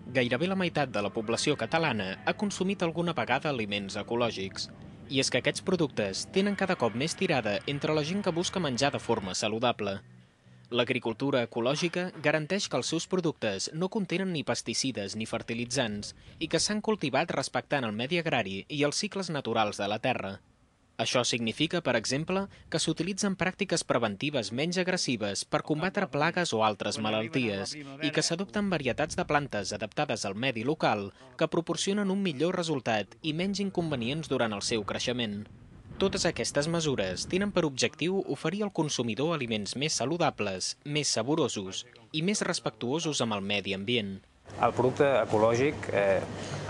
Gairebé la meitat de la població catalana ha consumit alguna vegada aliments ecològics. I és que aquests productes tenen cada cop més tirada entre la gent que busca menjar de forma saludable. L'agricultura ecològica garanteix que els seus productes no contenen ni pesticides ni fertilitzants i que s'han cultivat respectant el medi agrari i els cicles naturals de la terra. Això significa, per exemple, que s'utilitzen pràctiques preventives menys agressives per combatre plagues o altres malalties i que s'adopten varietats de plantes adaptades al medi local que proporcionen un millor resultat i menys inconvenients durant el seu creixement. Totes aquestes mesures tenen per objectiu oferir al consumidor aliments més saludables, més saborosos i més respectuosos amb el medi ambient. El producte ecològic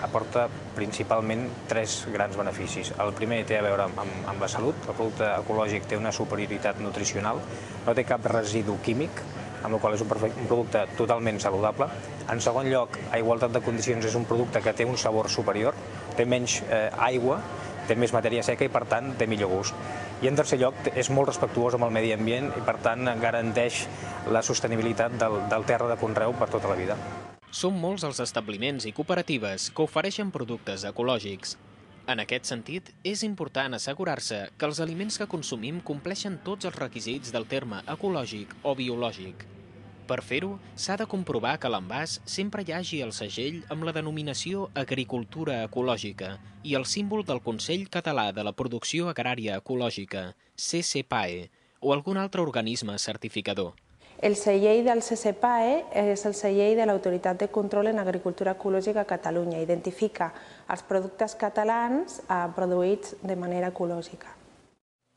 aporta principalment tres grans beneficis. El primer té a veure amb la salut. El producte ecològic té una superioritat nutricional, no té cap residu químic, amb la qual és un producte totalment saludable. En segon lloc, a igualtat de condicions, és un producte que té un sabor superior, té menys aigua, té més matèria seca i, per tant, té millor gust. I, en tercer lloc, és molt respectuós amb el medi ambient i, per tant, garanteix la sostenibilitat del terra de conreu per tota la vida. Són molts els establiments i cooperatives que ofereixen productes ecològics. En aquest sentit, és important assegurar-se que els aliments que consumim compleixen tots els requisits del terme ecològic o biològic. Per fer-ho, s'ha de comprovar que a l'envàs sempre hi hagi el segell amb la denominació Agricultura Ecològica i el símbol del Consell Català de la Producció Agrària Ecològica, CCPAE, o algun altre organisme certificador. El segell del CCPAE és el segell de l'Autoritat de Control en Agricultura Ecològica a Catalunya. Identifica els productes catalans produïts de manera ecològica.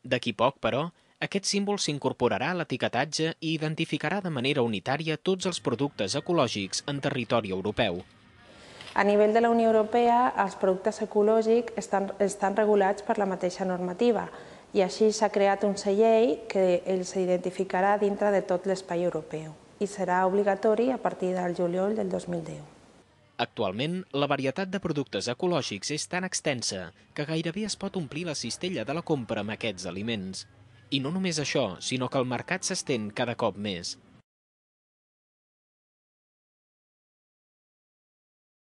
D'aquí poc, però, aquest símbol s'incorporarà a l'etiquetatge i identificarà de manera unitària tots els productes ecològics en territori europeu. A nivell de la Unió Europea, els productes ecològics estan regulats per la mateixa normativa, i així s'ha creat un segell que s'identificarà dintre de tot l'espai europeu i serà obligatori a partir del juliol del 2010. Actualment, la varietat de productes ecològics és tan extensa que gairebé es pot omplir la cistella de la compra amb aquests aliments. I no només això, sinó que el mercat s'estén cada cop més.